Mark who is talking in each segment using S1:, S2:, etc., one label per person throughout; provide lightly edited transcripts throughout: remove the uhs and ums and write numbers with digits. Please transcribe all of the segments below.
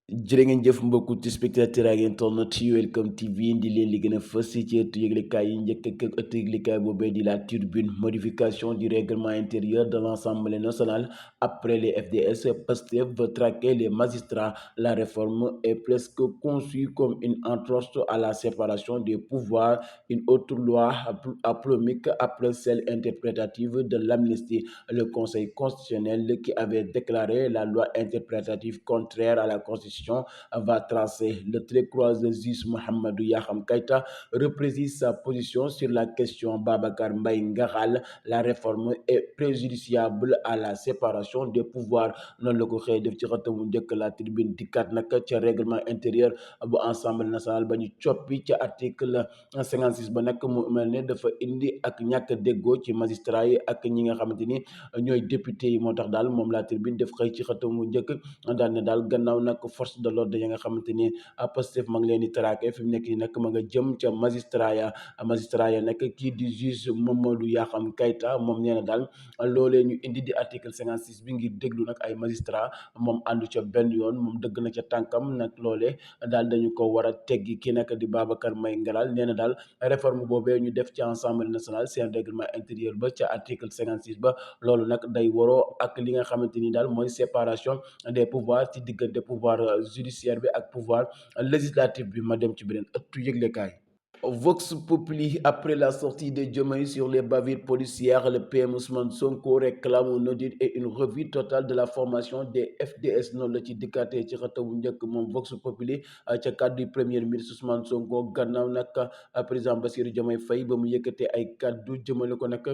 S1: jërë ngeen jëf mbokku téléspectateur ak internet ci Welcome TV di leen li gën a fës ci ëttu yëglekaay yi njëkk ak ëttu yëglekaay boobee di la Tribune. Modification du règlement intérieur de l'Assemblée nationale après les FDS. Pastef veut traquer les magistrats. La réforme est presque conçue comme une entorse à la séparation des pouvoirs, une autre loi polémique après celle interprétative de l'amnistie. Le Conseil constitutionnel qui avait déclaré la loi interprétative contraire à la Constitution va tracer le trait croisé. Juge Mohamedou Yaham Keïta reprécise sa position sur la question. Babacar Mbaye Ngaral, la réforme est préjudiciable à la séparation des pouvoirs. Non la ko xëy def ci xëtamu njëkk la Tribune dikkaat nag ca règlement intérieur bu Assemblée nationale ba ñu coppi ca article 56 ba nag mu mel ne dafa indi ak ñàkk déggoo ci magistrat yi ak ñi nga xamante ni ñooy député yi moo tax daal moom la Tribune def xëy ci xëtamu njëkk daal ne daal gannaaw nag force de l'ordre yi nga xamante ni Pastef ma ngi leen di traqué fi mu nekk nii nag ma nga jëm ca magistrat ya nag kii di juge Mamadou Yaxam Keïta moom nee na daal loolee ñu indi di article 56 bi ngir déglu nag ay magistrat moom àndu ca benn yoon, moom dëgg na ca tànkam nag loolee daal dañu ko war a teggi. Kii nag di Babacar Mbaye Ngalal nee na daal réforme boobee ñu def ci Assemblée nationale seen règlement intérieur ba ca article 56 ba loolu nag day waroo ak li nga xamante ni daal mooy séparation des pouvoirs ci diggante pouvoir judiciaire bi ak pouvoir législatif bi. Ma dem ci beneen ëttu yëglekaay. Vox Populi, après la sortie de Diomaye sur les bavures policières, le PM Ousmane Sonko réclame un audit et une revue totale de la formation des FDS. noonu la ci dikkaatee ci xëtawu njëkk moom Vox Populi ca kàddu premier ministre Ousmane Sonko gannaaw nag président Bassirou Diomaye Faye ba mu yëkkatee ay kàddu jëmale ko nag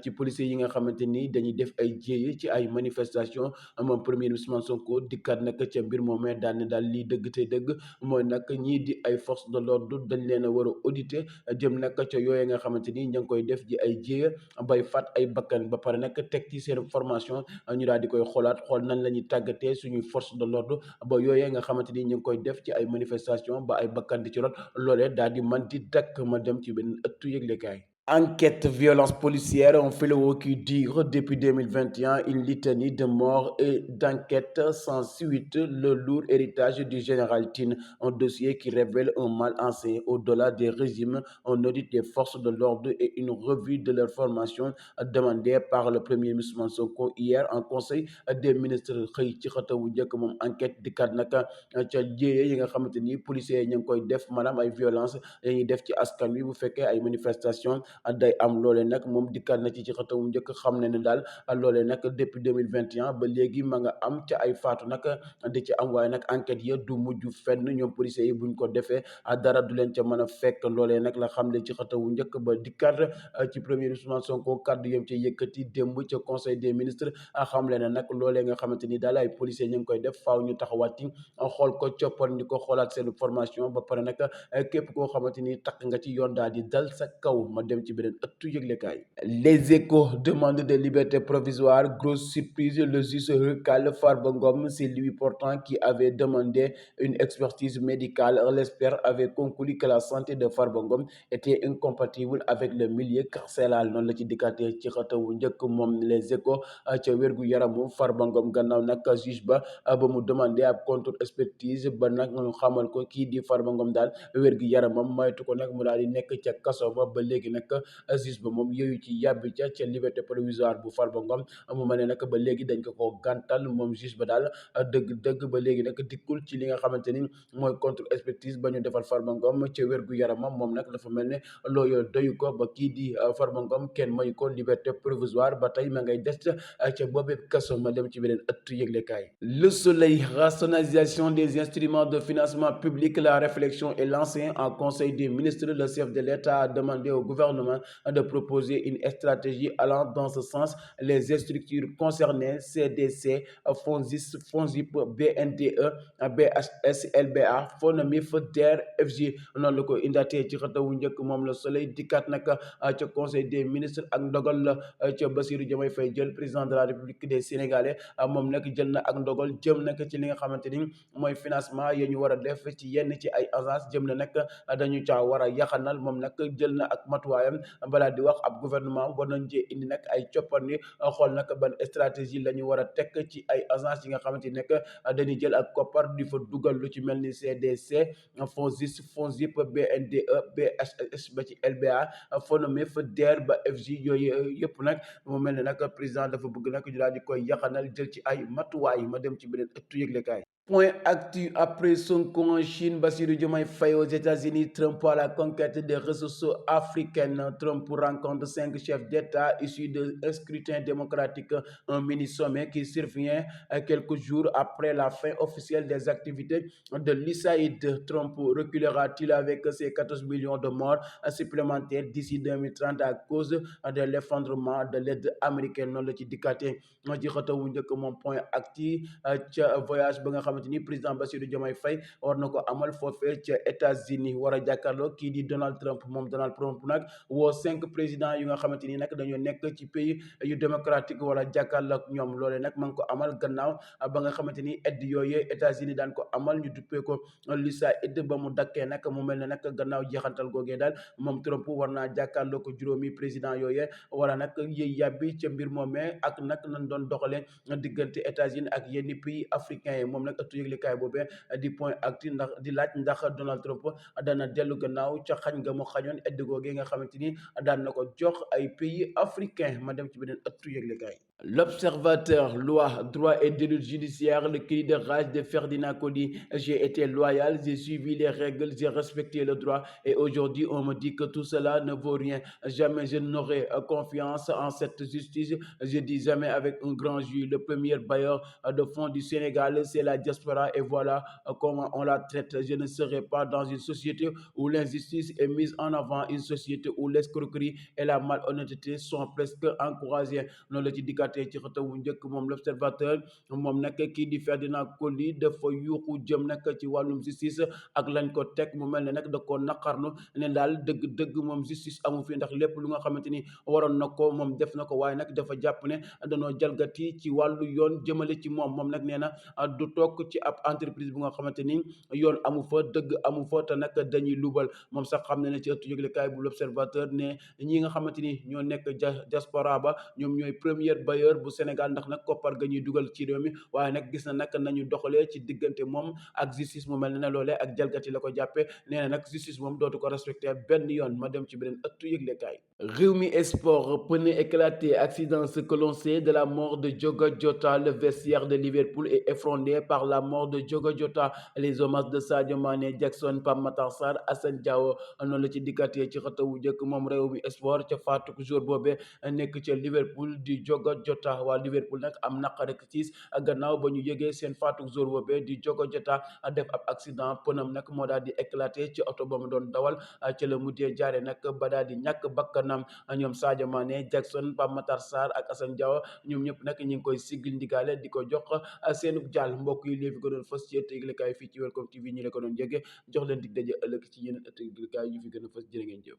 S1: ci policiers yi nga xamante ni dañuy def ay jéeye ci ay manifestation. moom premier ministre Ousmane Sonko dikkaat nag ca mbir moomee daal ne daal lii dëgg te dëgg mooy nag ñii di ay force de l'ordre dañ leen a war a audité jëm nag ca yooyee nga xamante ni ña ngi koy def ji ay jéeya bay faat ay bakkan ba pare nag teg ci seen formation ñu daal di koy xoolaat xool nan la ñuy tàggatee suñuy force de l'ordre ba yooyee nga xamante ni ñu ngi koy def ci ay manifestation ba ay bakkan di ci rot loolee daal di man di dakk. Ma dem ci benn ëttu yëglekaay. Enquête violence policière, un fléau qui dure depuis 2021, une litanie de morts et d'enquêtes sans suite, le lourd héritage du général Tine, un dossier qui révèle un mal ancien au-delà des régimes, un audit des forces de l'ordre et une revue de leur formation demandée par le premier ministre Ousmane Sonko hier en conseil des ministres. xëy ci xëtawu njëkk moom enquête dikkaat naka ca jéye yi nga xamante ni policiers yi ñu ngi koy def maanaam ay violence yi ñuy def ci askan wi bu fekkee ay manifestation day am. loolee nag moom dikkaat na ci xëtamu njëkk xam ne daal loolee nag depuis 2021 ba léegi ma nga am ca ay faatu nag di ci am, waaye nag enquête ya du mujj fenn. ñoom policiers yi buñ ko defee dara du leen ca mën a fekk. loolee nag la xam ne ci xëtawu njëkk ba dikkaat ci premier Ousmane Sonko kàddu yam ci yëkkati démb ca conseil des ministres xam le ne nag loolee nga xamante ni daal ay policiers ñu ngi koy def faaw ñu taxawaat ci xool ko coppal ni ko xoolaat seen formation ba pare nag képp koo xamante ni takk nga ci yoon daal di dal sa kaw. Ma dem ci beneen ëttu yëglekaay. Les Échos demande de liberté provisoire, grosse surprise, le juge recale Farba Ngom. C'est lui pourtant qui avait demandé une expertise médicale. L'expert avait conclu que la santé de Farba Ngom était incompatible avec le milieu carcéral. noonu la ci dikkaatee ci xëtawu njëkk moom Les Échos ca wérgu yaramu Farba Ngom gannaaw nag juge ba ba mu demandé ab contre expertise ba nag ñu xamal ko kii di Farba Ngom daal wérgu yaramam maytu ko nag mu daal di nekk ca kaso ba léegi nag juge ba moom yooyu ci yàbbi ca liberté provisoire bu Farba Ngom mu ma ne nag ba léegi dañ ko gàntal moom juge ba daal dëgg ba léegi nag dikkul ci li nga xamante ni mooy contre expertise ba ñu defal Farba Ngom ca wérgu yaramam. moom nag dafa mel ne loolu doyu ko ba kii di Farba Ngom kenn mayu ko liberté provisoire ba tey ma ngay des ca boobee kaso. Ma dem ci beneen ëttu yëglekaay. Le Soleil, rationalisation des instruments de financement public, la réflexion est lancée en conseil des ministres. Le chef de l'État a demandé au gouvernement de proposer une stratégie allant dans ce sens. Les structures concernées, CDC, FONSIS, FONSIP, BNDE, BHS, LBA, FONAMIF, DER, FG noonu la ko indaatee ci xëtawu njëkk moom Le Soleil. dikkaat nag ca conseil des ministres ak ndogal la ca Bassirou Diomaye Faye jël, président de la République des Sénégalais. moom nag jël na ak ndogal jëm nag ci li nga xamante ni mooy financement ya ñu war a def ci yenn ci ay agence jëm na nag dañu caa war a yaxanal. moom nag jël na ak matuwaay taxawaayam balaa di wax ab gouvernement war nañ cee indi nag ay coppandi xool nag ban stratégie la ñu war a teg ci ay agence yi nga xamante ni nag dañuy jël ak koppar di fa dugal lu ci mel ni CDC FONSIS FONGIP BNDE BHS ba ci LBA FONAMIF DER ba FJ yooyu yëpp nag mu mel ne nag président dafa bëgg nag ñu daal di koy yaxanal jël ci ay matuwaay ma dem ci beneen ëttu yëglekaay. Point actu après Sonko en Chine, Bassirou Diomaye Faye aux États-Unis, Trump à la conquête des ressources africaines. Trump rencontre 5 chefs d'État issus d'un scrutin démocratique, un mini-sommet qui survient quelques jours après la fin officielle des activités de l'USAID. Trump reculera-t-il avec ses 14 millions de morts supplémentaires d'ici 2030 à cause de l'effondrement de l'aide américaine? Non, le ci dikkaate ci xëtawu njëkk moom point actu ca voyage ba nga xamante ni président Bassirou Diomaye Faye war na ko amal foofee ca États-Unis war a jàkkaarloo kii di Donald Trump. moom Donald Trump nag woo 5 présidents yu nga xamante ni nag dañoo nekk ci pays yu démocratique war a jàkkaarloo ak ñoom. loolee nag ma ngi ko amal gannaaw ba nga xamante ni aide yooyee États-Unis daan ko amal ñu duppee ko l'USAID ba mu dakkee nag mu mel ne nag gannaaw jeexantal googee daal moom Trump war naa jàkkaarloo ko juróomi président yooyee wala nag yëy yàbbi ca mbir moomee ak nag nañ doon doxalee diggante États-Unis ak yenn pays africains yi. moom nag ëttu yëglekaay boobee di point actu ndax di laaj ndax Donald Trump dana dellu gannaaw ca xañ nga mu xañoon aide googee nga xamante ni daan na ko jox ay pays africains. ma dem ci beneen ëttu yëglekaay. L'Observateur, loi, droit et dérive judiciaire, le cri de rage de Ferdinand Coly. J'ai été loyal, j'ai suivi les règles, j'ai respecté le droit et aujourd'hui on me dit que tout cela ne vaut rien. Jamais je n'aurai confiance en cette justice. Je dis jamais avec un grand jus. Le premier bailleur de fonds du Sénégal, c'est la diaspora et voilà comment on la traite. Je ne serai pas dans une société où l'injustice est mise en avant, une société où l'escroquerie et la malhonnêteté sont presque encouragées. Noonu la ci dikkaatee ci xëtawu njëkk moom L'Observateur. moom nag kii di Ferdinand Coly dafa yuuxu jëm nag ci wàllum justice ak lañ ko teg. mu mel ne nag da koo naqarlu ne daal dëgg-dëgg moom justice amu fi ndax lépp lu nga xamante ni waroon na ko moom def na ko waaye nag dafa jàpp ne danoo jalgati ci wàllu yoon jëmale ci moom nag nee na du toog ci ab entreprise bu nga xamante ni yoon amu fa dëgg amu fa te nag dañuy lubal. moom sax xam ne ne ci ëttu yëglekaay bu L'Observateur ne ñi nga xamante ni ñoo nekk diaspora ba ñoom ñooy premier bailleur bu Sénégal ndax nag koppar ga ñuy dugal ci réew mi waaye nag gis na nag nañu doxalee ci diggante moom ak justice mu mel ne loolee ak jalgati la ko jàppee. nee na nag justice moom dootu ko respecté benn yoon. ma dem ci beneen ëttu yëglekaay. Rewmi Sport, pneu éclaté, accident. Ce que l'on sait de la mort de Diogo Jota, le vestiaire de Liverpool est effondré par la mort de Diogo Jota. Les hommages de Sadio Mané, Jackson, Pape Matar Sarr, Assane Diao noonu la ci dikkatee ci xëtawu njëkk moom Rewmi Sport ca faatuk jour boobee nekk ca Liverpool di Diogo Jota. waa Liverpool nag am naqar ak tiis gannaaw ba ñu yëgee seen faatuk jour boobee di Diogo Jota def ab accident. pënam nag moo daal di éclaté ci oto ba mu doon dawal ca la mujjee jaare nag ba daal di ñàkk bakkanam. ñoom Sadio Mané, Jackson, Pape Matar Sarr ak Assane Diao ñoom ñëpp nag ñu ngi koy siggil ndigaale di ko jox seenu jàll. mbokk yi léegi ko doon fës ci yëglekaay fii ci Welcome TV ñi la ko doon jege jox leen dig daje ëllëg ci yeneen yëglekaay yu fi gën a fës. jërë ngeen jëf.